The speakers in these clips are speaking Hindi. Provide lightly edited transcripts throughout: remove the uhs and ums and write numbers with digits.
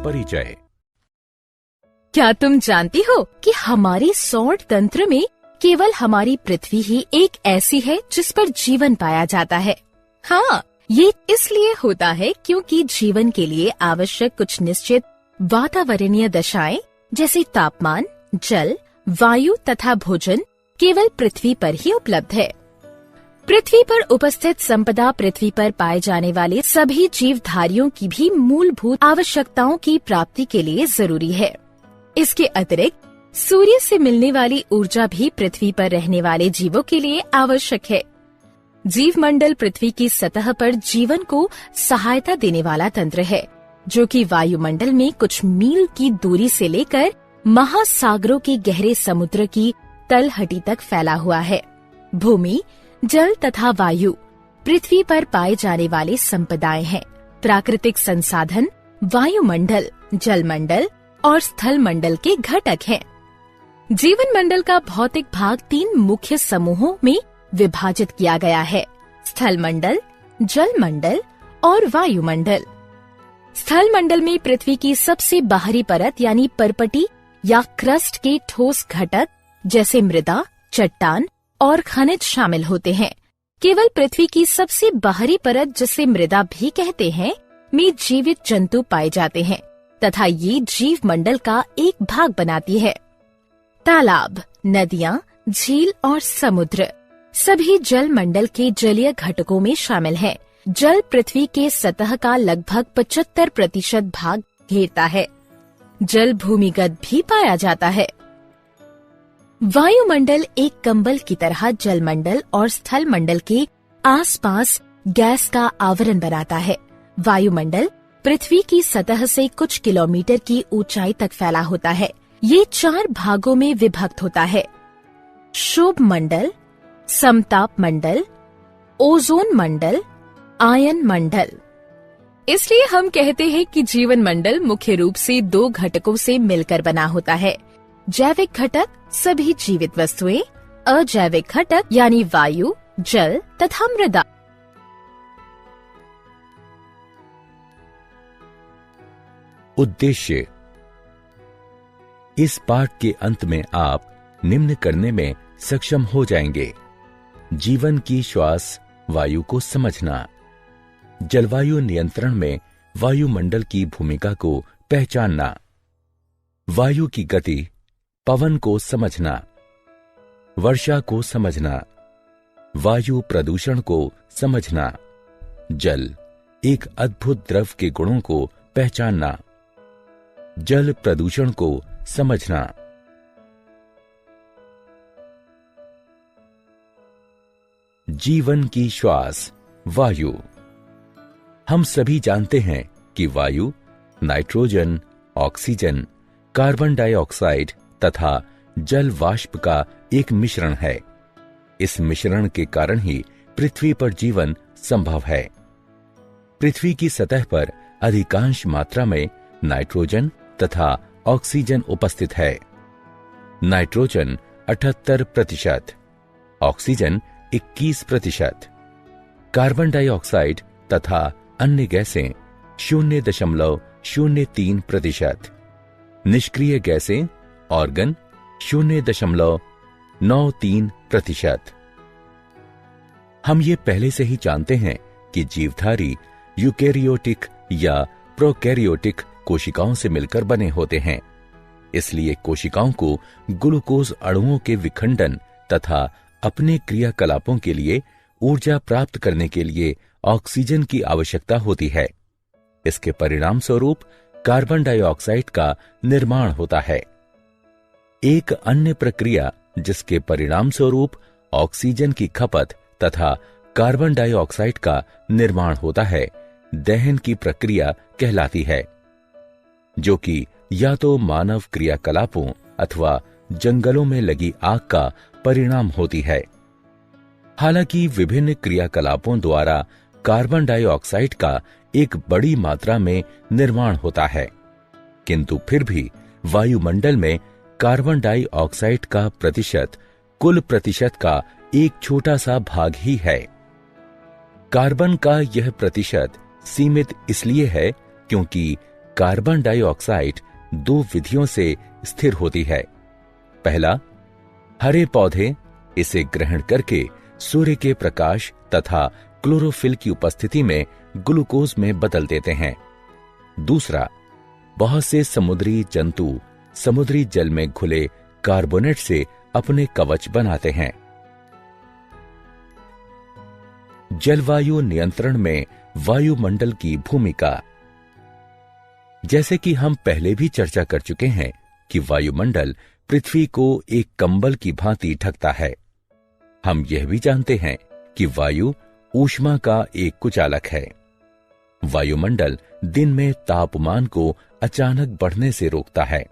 परिचय। क्या तुम जानती हो कि हमारे सौर तंत्र में केवल हमारी पृथ्वी ही एक ऐसी है जिस पर जीवन पाया जाता है? हाँ, ये इसलिए होता है क्योंकि जीवन के लिए आवश्यक कुछ निश्चित वातावरणीय दशाएं जैसे तापमान, जल, वायु तथा भोजन केवल पृथ्वी पर ही उपलब्ध है। पृथ्वी पर उपस्थित संपदा पृथ्वी पर पाए जाने वाले सभी जीवधारियों की भी मूलभूत आवश्यकताओं की प्राप्ति के लिए जरूरी है। इसके अतिरिक्त सूर्य से मिलने वाली ऊर्जा भी पृथ्वी पर रहने वाले जीवों के लिए आवश्यक है। जीवमंडल पृथ्वी की सतह पर जीवन को सहायता देने वाला तंत्र है, जो कि वायुमंडल में कुछ मील की दूरी से लेकर महासागरों के गहरे समुद्र की तलहटी तक फैला हुआ है। भूमि, जल तथा वायु पृथ्वी पर पाए जाने वाले संपदाएं हैं। प्राकृतिक संसाधन वायुमंडल, जलमंडल और स्थल मंडल के घटक हैं। जीवन मंडल का भौतिक भाग 3 मुख्य समूहों में विभाजित किया गया है: स्थल मंडल, जल मंडल और वायुमंडल। स्थल मंडल में पृथ्वी की सबसे बाहरी परत यानी परपटी या क्रस्ट के ठोस घटक जैसे मृदा, चट्टान और खनिज शामिल होते हैं। केवल पृथ्वी की सबसे बाहरी परत, जिसे मृदा भी कहते हैं, में जीवित जंतु पाए जाते हैं तथा ये जीव मंडल का एक भाग बनाती है। तालाब, नदियाँ, झील और समुद्र सभी जल मंडल के जलीय घटकों में शामिल हैं। जल पृथ्वी के सतह का लगभग 75% भाग घेरता है। जल भूमिगत भी पाया जाता है। वायुमंडल एक कंबल की तरह जलमंडल और स्थल मंडल के आसपास गैस का आवरण बनाता है। वायुमंडल पृथ्वी की सतह से कुछ किलोमीटर की ऊंचाई तक फैला होता है। ये 4 भागों में विभक्त होता है: क्षोभ मंडल, समताप मंडल, ओजोन मंडल, आयन मंडल। इसलिए हम कहते हैं कि जीवन मंडल मुख्य रूप से 2 घटकों से मिलकर बना होता है: जैविक घटक सभी जीवित वस्तुएं, अजैविक घटक यानी वायु, जल तथा मृदा। उद्देश्य। इस पाठ के अंत में आप निम्न करने में सक्षम हो जाएंगे: जीवन की श्वास वायु को समझना, जलवायु नियंत्रण में वायुमंडल की भूमिका को पहचानना, वायु की गति, पवन को समझना, वर्षा को समझना, वायु प्रदूषण को समझना, जल एक अद्भुत द्रव के गुणों को पहचानना, जल प्रदूषण को समझना। जीवन की श्वास वायु। हम सभी जानते हैं कि वायु नाइट्रोजन, ऑक्सीजन, कार्बन डाइऑक्साइड तथा जल वाष्प का एक मिश्रण है। इस मिश्रण के कारण ही पृथ्वी पर जीवन संभव है। पृथ्वी की सतह पर अधिकांश मात्रा में नाइट्रोजन तथा ऑक्सीजन उपस्थित है। नाइट्रोजन 78%, ऑक्सीजन 21%, कार्बन डाइऑक्साइड तथा अन्य गैसें 0.03%, निष्क्रिय गैसें ऑर्गन 0.93%। हम ये पहले से ही जानते हैं कि जीवधारी यूकेरियोटिक या प्रोकैरियोटिक कोशिकाओं से मिलकर बने होते हैं। इसलिए कोशिकाओं को ग्लूकोज अणुओं के विखंडन तथा अपने क्रियाकलापों के लिए ऊर्जा प्राप्त करने के लिए ऑक्सीजन की आवश्यकता होती है। इसके परिणाम स्वरूप कार्बन डाइऑक्साइड का निर्माण होता है। एक अन्य प्रक्रिया जिसके परिणाम स्वरूप ऑक्सीजन की खपत तथा कार्बन डाइऑक्साइड का निर्माण होता है, दहन की प्रक्रिया कहलाती है, जो कि या तो मानव क्रियाकलापों अथवा जंगलों में लगी आग का परिणाम होती है। हालांकि विभिन्न क्रियाकलापों द्वारा कार्बन डाइऑक्साइड का एक बड़ी मात्रा में निर्माण होता है, किंतु फिर भी वायुमंडल में कार्बन डाइऑक्साइड का प्रतिशत कुल प्रतिशत का एक छोटा सा भाग ही है। कार्बन का यह प्रतिशत सीमित इसलिए है क्योंकि कार्बन डाइऑक्साइड दो विधियों से स्थिर होती है। पहला, हरे पौधे इसे ग्रहण करके सूर्य के प्रकाश तथा क्लोरोफिल की उपस्थिति में ग्लूकोज में बदल देते हैं। दूसरा, बहुत से समुद्री जंतु समुद्री जल में घुले कार्बोनेट से अपने कवच बनाते हैं। जलवायु नियंत्रण में वायुमंडल की भूमिका। जैसे कि हम पहले भी चर्चा कर चुके हैं कि वायुमंडल पृथ्वी को एक कंबल की भांति ढकता है। हम यह भी जानते हैं कि वायु ऊष्मा का एक कुचालक है। वायुमंडल दिन में तापमान को अचानक बढ़ने से रोकता है।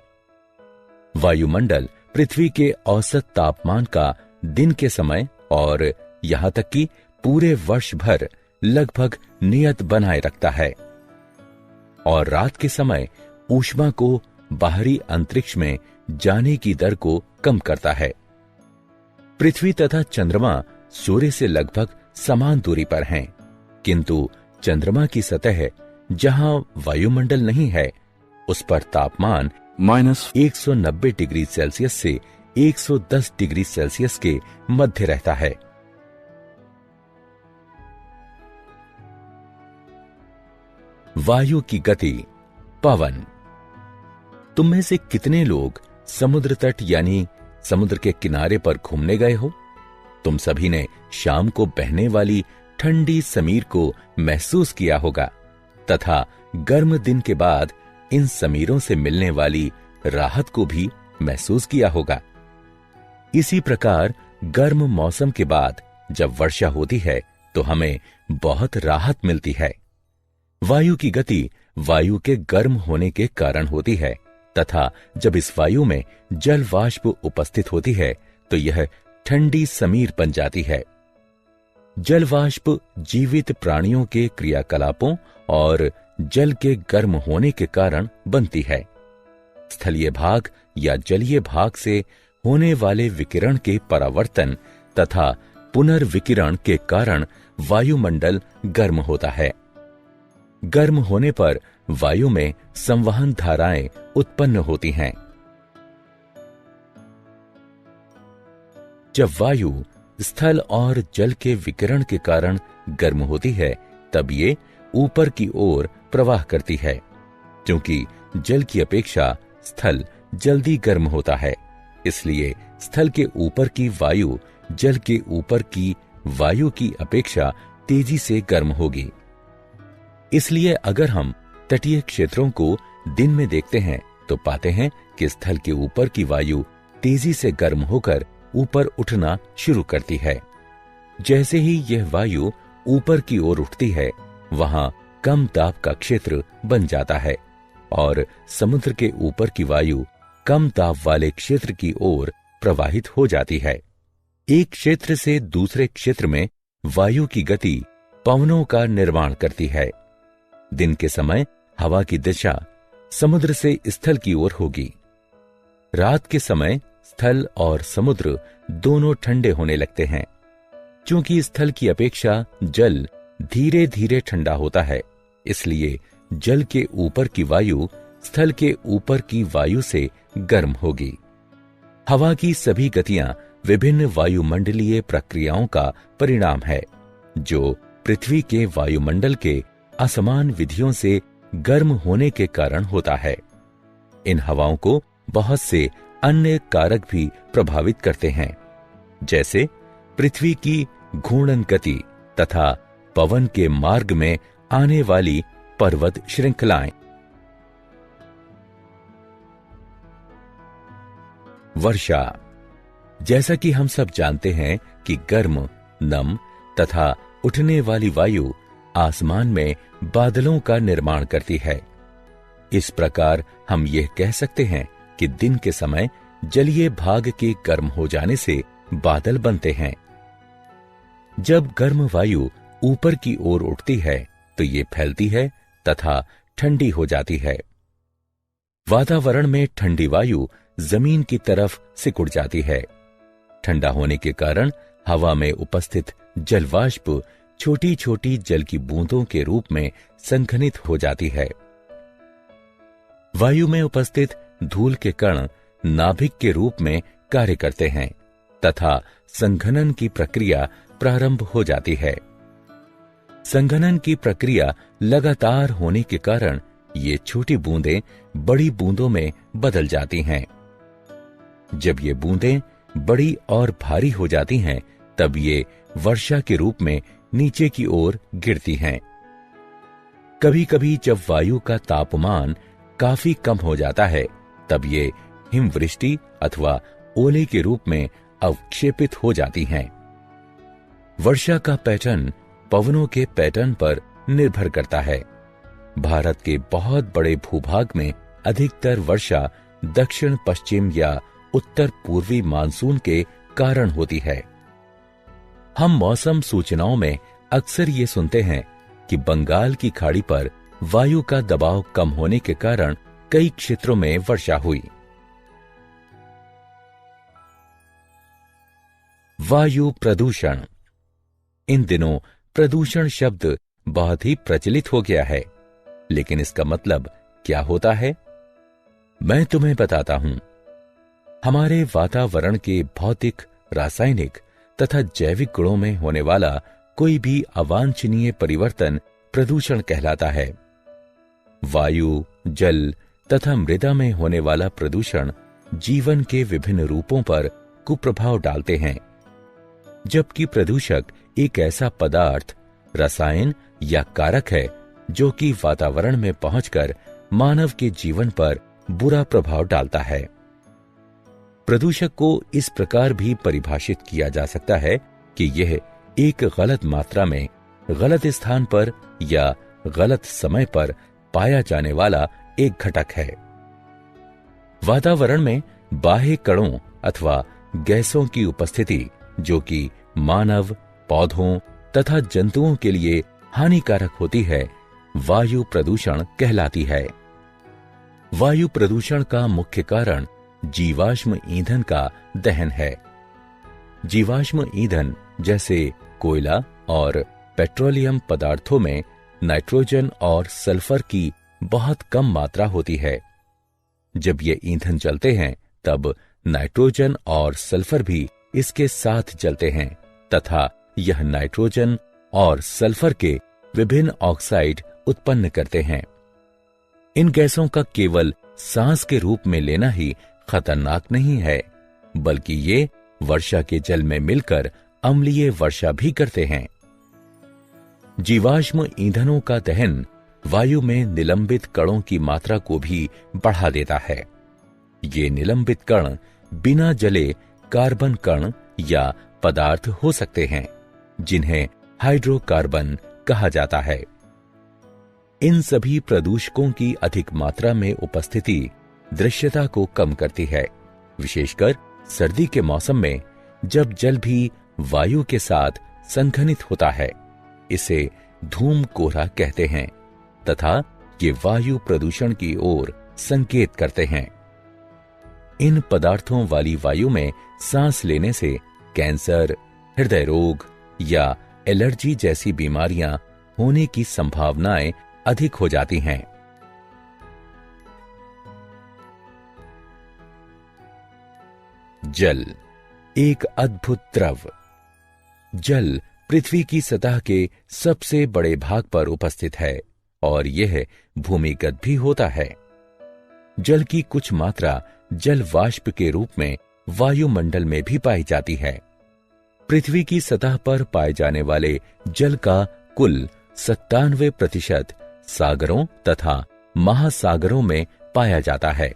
वायुमंडल पृथ्वी के औसत तापमान का दिन के समय और यहां तक कि पूरे वर्ष भर लगभग नियत बनाए रखता है और रात के समय ऊष्मा को बाहरी अंतरिक्ष में जाने की दर को कम करता है। पृथ्वी तथा चंद्रमा सूर्य से लगभग समान दूरी पर हैं, किंतु चंद्रमा की सतह जहां वायुमंडल नहीं है, उस पर तापमान -190 डिग्री सेल्सियस से 110 डिग्री सेल्सियस के मध्य रहता है। वायु की गति। पवन। तुम में से कितने लोग समुद्र तट यानी समुद्र के किनारे पर घूमने गए हो? तुम सभी ने शाम को बहने वाली ठंडी समीर को महसूस किया होगा तथा गर्म दिन के बाद इन समीरों से मिलने वाली राहत को भी महसूस किया होगा। इसी प्रकार गर्म मौसम के बाद जब वर्षा होती है तो हमें बहुत राहत मिलती है। वायु की गति वायु के गर्म होने के कारण होती है तथा जब इस वायु में जल वाष्प उपस्थित होती है तो यह ठंडी समीर बन जाती है। जल वाष्प जीवित प्राणियों के क्रियाकलापों और जल के गर्म होने के कारण बनती है। स्थलीय भाग या जलीय भाग से होने वाले विकिरण के परावर्तन तथा पुनर्विकिरण के कारण वायुमंडल गर्म होता है। गर्म होने पर वायु में संवहन धाराएं उत्पन्न होती हैं। जब वायु स्थल और जल के विकिरण के कारण गर्म होती है तब ये ऊपर की ओर प्रवाह करती है। क्योंकि जल की अपेक्षा स्थल जल्दी गर्म होता है, इसलिए स्थल के ऊपर की वायु जल के ऊपर की वायु की अपेक्षा तेजी से गर्म होगी। इसलिए अगर हम तटीय क्षेत्रों को दिन में देखते हैं तो पाते हैं कि स्थल के ऊपर की वायु तेजी से गर्म होकर ऊपर उठना शुरू करती है। जैसे ही यह वायु ऊपर की ओर उठती है, वहां कम दाब का क्षेत्र बन जाता है और समुद्र के ऊपर की वायु कम दाब वाले क्षेत्र की ओर प्रवाहित हो जाती है। एक क्षेत्र से दूसरे क्षेत्र में वायु की गति पवनों का निर्माण करती है। दिन के समय हवा की दिशा समुद्र से स्थल की ओर होगी। रात के समय स्थल और समुद्र दोनों ठंडे होने लगते हैं। क्योंकि स्थल की अपेक्षा जल धीरे धीरे ठंडा होता है, इसलिए जल के ऊपर की वायु स्थल के ऊपर की वायु से गर्म होगी। हवा की सभी गतियां विभिन्न वायुमंडलीय प्रक्रियाओं का परिणाम है, जो पृथ्वी के वायुमंडल के असमान विधियों से गर्म होने के कारण होता है। इन हवाओं को बहुत से अन्य कारक भी प्रभावित करते हैं, जैसे पृथ्वी की घूर्णन गति तथा पवन के मार्ग में आने वाली पर्वत श्रृंखलाएं। वर्षा। जैसा कि हम सब जानते हैं कि गर्म, नम तथा उठने वाली वायु आसमान में बादलों का निर्माण करती है। इस प्रकार हम यह कह सकते हैं कि दिन के समय जलीय भाग के गर्म हो जाने से बादल बनते हैं। जब गर्म वायु ऊपर की ओर उठती है तो ये फैलती है तथा ठंडी हो जाती है। वातावरण में ठंडी वायु जमीन की तरफ सिकुड़ जाती है। ठंडा होने के कारण हवा में उपस्थित जलवाष्प छोटी छोटी जल की बूंदों के रूप में संघनित हो जाती है। वायु में उपस्थित धूल के कण नाभिक के रूप में कार्य करते हैं तथा संघनन की प्रक्रिया प्रारंभ हो जाती है। संघनन की प्रक्रिया लगातार होने के कारण ये छोटी बूंदें बड़ी बूंदों में बदल जाती हैं। जब ये बूंदें बड़ी और भारी हो जाती हैं, तब ये वर्षा के रूप में नीचे की ओर गिरती हैं। कभी कभी जब वायु का तापमान काफी कम हो जाता है, तब ये हिमवृष्टि अथवा ओले के रूप में अवक्षेपित हो जाती हैं। वर्षा का पैटर्न पवनों के पैटर्न पर निर्भर करता है। भारत के बहुत बड़े भूभाग में अधिकतर वर्षा दक्षिण पश्चिम या उत्तर पूर्वी मानसून के कारण होती है। हम मौसम सूचनाओं में अक्सर ये सुनते हैं कि बंगाल की खाड़ी पर वायु का दबाव कम होने के कारण कई क्षेत्रों में वर्षा हुई। वायु प्रदूषण। इन दिनों प्रदूषण शब्द बहुत ही प्रचलित हो गया है, लेकिन इसका मतलब क्या होता है, मैं तुम्हें बताता हूं। हमारे वातावरण के भौतिक, रासायनिक तथा जैविक गुणों में होने वाला कोई भी अवांछनीय परिवर्तन प्रदूषण कहलाता है। वायु, जल तथा मृदा में होने वाला प्रदूषण जीवन के विभिन्न रूपों पर कुप्रभाव डालते हैं। जबकि प्रदूषक एक ऐसा पदार्थ, रसायन या कारक है जो कि वातावरण में पहुंचकर मानव के जीवन पर बुरा प्रभाव डालता है। प्रदूषक को इस प्रकार भी परिभाषित किया जा सकता है कि यह एक गलत मात्रा में, गलत स्थान पर या गलत समय पर पाया जाने वाला एक घटक है। वातावरण में बाह्य कणों अथवा गैसों की उपस्थिति जो कि मानव, पौधों तथा जंतुओं के लिए हानिकारक होती है, वायु प्रदूषण कहलाती है। वायु प्रदूषण का मुख्य कारण जीवाश्म ईंधन का दहन है। जीवाश्म ईंधन जैसे कोयला और पेट्रोलियम पदार्थों में नाइट्रोजन और सल्फर की बहुत कम मात्रा होती है। जब ये ईंधन जलते हैं, तब नाइट्रोजन और सल्फर भी इसके साथ जलते हैं तथा यह नाइट्रोजन और सल्फर के विभिन्न ऑक्साइड उत्पन्न करते हैं। इन गैसों का केवल सांस के रूप में लेना ही खतरनाक नहीं है, बल्कि ये वर्षा के जल में मिलकर अम्लीय वर्षा भी करते हैं। जीवाश्म ईंधनों का दहन वायु में निलंबित कणों की मात्रा को भी बढ़ा देता है। ये निलंबित कण बिना जले कार्बन कण या पदार्थ हो सकते हैं, जिन्हें हाइड्रोकार्बन कहा जाता है। इन सभी प्रदूषकों की अधिक मात्रा में उपस्थिति दृश्यता को कम करती है, विशेषकर सर्दी के मौसम में जब जल भी वायु के साथ संघनित होता है। इसे धूम कोहरा कहते हैं तथा ये वायु प्रदूषण की ओर संकेत करते हैं। इन पदार्थों वाली वायु में सांस लेने से कैंसर, हृदय रोग या एलर्जी जैसी बीमारियां होने की संभावनाएं अधिक हो जाती हैं। जल एक अद्भुत द्रव। जल पृथ्वी की सतह के सबसे बड़े भाग पर उपस्थित है और यह भूमिगत भी होता है। जल की कुछ मात्रा जल वाष्प के रूप में वायुमंडल में भी पाई जाती है। पृथ्वी की सतह पर पाए जाने वाले जल का कुल 97% सागरों तथा महासागरों में पाया जाता है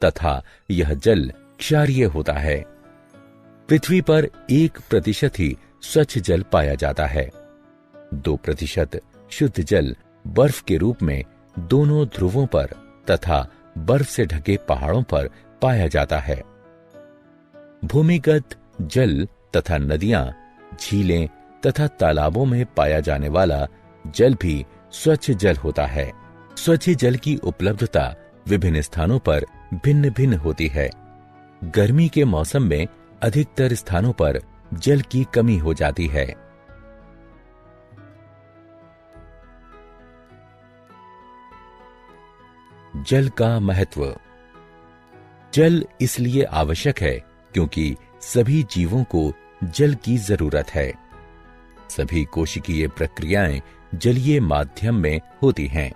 तथा यह जल क्षारीय होता है। पृथ्वी पर 1% ही स्वच्छ जल पाया जाता है। 2% शुद्ध जल बर्फ के रूप में दोनों ध्रुवों पर तथा बर्फ से ढके पहाड़ों पर पाया जाता है। भूमिगत जल तथा नदियां, झीलें तथा तालाबों में पाया जाने वाला जल भी स्वच्छ जल होता है। स्वच्छ जल की उपलब्धता विभिन्न स्थानों पर भिन्न भिन्न होती है। गर्मी के मौसम में अधिकतर स्थानों पर जल की कमी हो जाती है। जल का महत्व। जल इसलिए आवश्यक है क्योंकि सभी जीवों को जल की जरूरत है। सभी कोशिकीय प्रक्रियाएं जलीय माध्यम में होती हैं।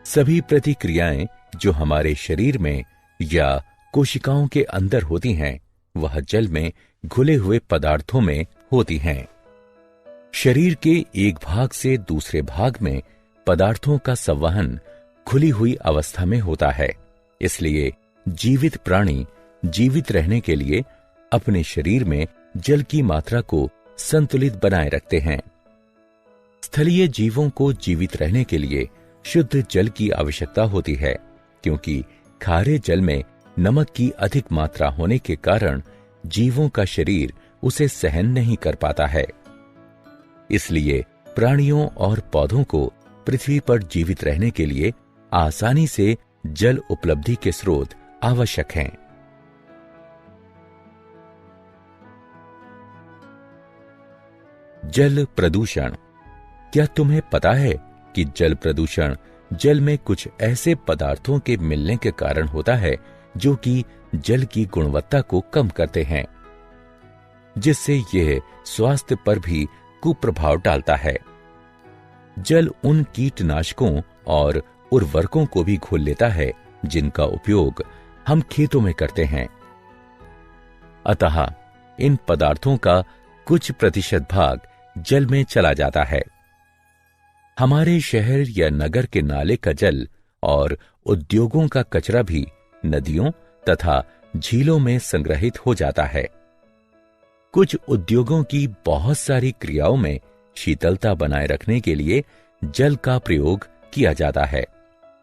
सभी प्रतिक्रियाएं जो हमारे शरीर में या कोशिकाओं के अंदर होती हैं, वह जल में घुले हुए पदार्थों में होती हैं। शरीर के एक भाग से दूसरे भाग में पदार्थों का संवहन खुली हुई अवस्था में होता है। इसलिए जीवित प्राणी जीवित रहने के लिए अपने शरीर में जल की मात्रा को संतुलित बनाए रखते हैं। स्थलीय जीवों को जीवित रहने के लिए शुद्ध जल की आवश्यकता होती है, क्योंकि खारे जल में नमक की अधिक मात्रा होने के कारण जीवों का शरीर उसे सहन नहीं कर पाता है। इसलिए प्राणियों और पौधों को पृथ्वी पर जीवित रहने के लिए आसानी से जल उपलब्धि के स्रोत आवश्यक हैं। जल प्रदूषण। क्या तुम्हें पता है कि जल प्रदूषण जल में कुछ ऐसे पदार्थों के मिलने के कारण होता है जो कि जल की गुणवत्ता को कम करते हैं, जिससे यह स्वास्थ्य पर भी कुप्रभाव डालता है। जल उन कीटनाशकों और उर्वरकों को भी घोल लेता है जिनका उपयोग हम खेतों में करते हैं। अतः इन पदार्थों का कुछ प्रतिशत भाग जल में चला जाता है। हमारे शहर या नगर के नाले का जल और उद्योगों का कचरा भी नदियों तथा झीलों में संग्रहित हो जाता है। कुछ उद्योगों की बहुत सारी क्रियाओं में शीतलता बनाए रखने के लिए जल का प्रयोग किया जाता है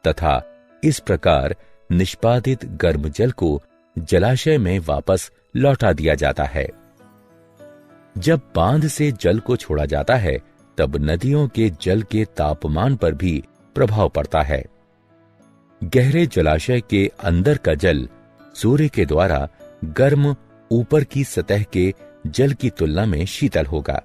तथा इस प्रकार निष्पादित गर्म जल को जलाशय में वापस लौटा दिया जाता है। जब बांध से जल को छोड़ा जाता है, तब नदियों के जल के तापमान पर भी प्रभाव पड़ता है। गहरे जलाशय के अंदर का जल सूर्य के द्वारा गर्म ऊपर की सतह के जल की तुलना में शीतल होगा।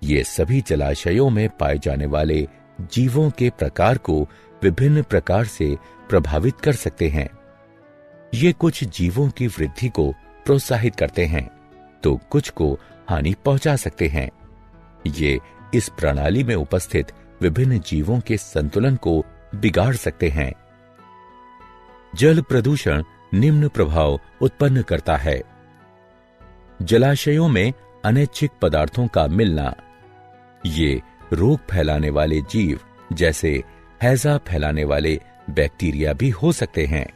ये सभी जलाशयों में पाए जाने वाले जीवों के प्रकार को विभिन्न प्रकार से प्रभावित कर सकते हैं। ये कुछ जीवों की वृद्धि को प्रोत्साहित करते हैं, तो कुछ को हानि पहुंचा सकते हैं। ये इस प्रणाली में उपस्थित विभिन्न जीवों के संतुलन को बिगाड़ सकते हैं। जल प्रदूषण निम्न प्रभाव उत्पन्न करता है। जलाशयों में अनैच्छिक पदार्थों का मिलना। ये रोग फैलाने वाले जीव जैसे हैजा फैलाने वाले बैक्टीरिया भी हो सकते हैं।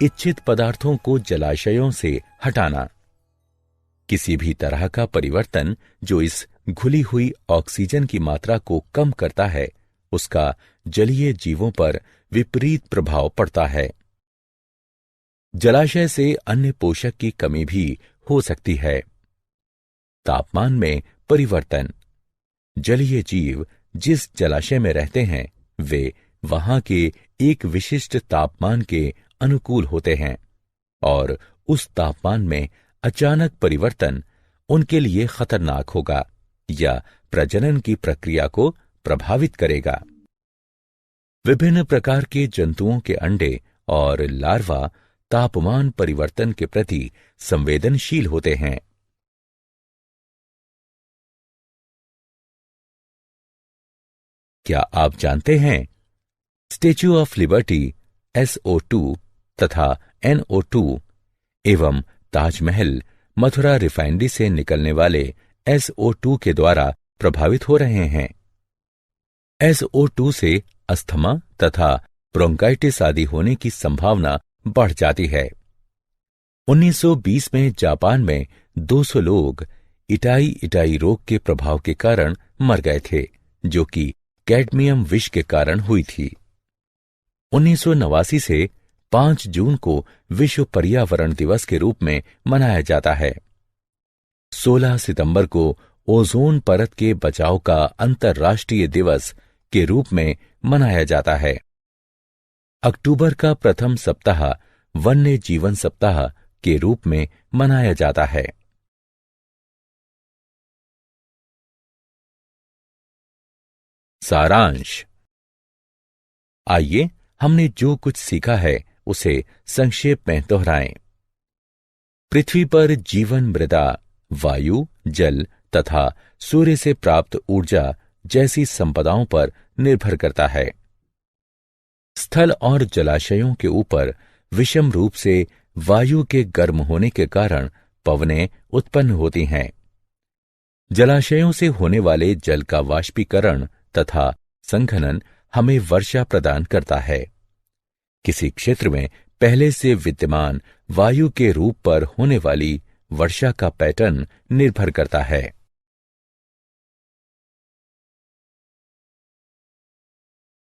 इच्छित पदार्थों को जलाशयों से हटाना। किसी भी तरह का परिवर्तन जो इस घुली हुई ऑक्सीजन की मात्रा को कम करता है, उसका जलीय जीवों पर विपरीत प्रभाव पड़ता है। जलाशय से अन्य पोषक की कमी भी हो सकती है। तापमान में परिवर्तन। जलीय जीव जिस जलाशय में रहते हैं, वे वहां के एक विशिष्ट तापमान के अनुकूल होते हैं और उस तापमान में अचानक परिवर्तन उनके लिए खतरनाक होगा या प्रजनन की प्रक्रिया को प्रभावित करेगा। विभिन्न प्रकार के जंतुओं के अंडे और लार्वा तापमान परिवर्तन के प्रति संवेदनशील होते हैं। क्या आप जानते हैं, स्टैच्यू ऑफ लिबर्टी SO2 तथा NO2 एवं ताजमहल मथुरा रिफाइनरी से निकलने वाले SO2 के द्वारा प्रभावित हो रहे हैं। SO2 से अस्थमा तथा ब्रोंकाइटिस आदि होने की संभावना बढ़ जाती है। 1920 में जापान में 200 लोग इटाई रोग के प्रभाव के कारण मर गए थे, जो कि कैडमियम विष के कारण हुई थी। 1989 से 5 जून को विश्व पर्यावरण दिवस के रूप में मनाया जाता है। 16 सितंबर को ओजोन परत के बचाव का अंतर्राष्ट्रीय दिवस के रूप में मनाया जाता है। अक्टूबर का प्रथम सप्ताह वन्य जीवन सप्ताह के रूप में मनाया जाता है। सारांश। आइए हमने जो कुछ सीखा है उसे संक्षेप में दोहराएं। पृथ्वी पर जीवन मृदा, वायु, जल तथा सूर्य से प्राप्त ऊर्जा जैसी संपदाओं पर निर्भर करता है। स्थल और जलाशयों के ऊपर विषम रूप से वायु के गर्म होने के कारण पवनें उत्पन्न होती हैं। जलाशयों से होने वाले जल का वाष्पीकरण तथा संघनन हमें वर्षा प्रदान करता है। किसी क्षेत्र में पहले से विद्यमान वायु के रूप पर होने वाली वर्षा का पैटर्न निर्भर करता है।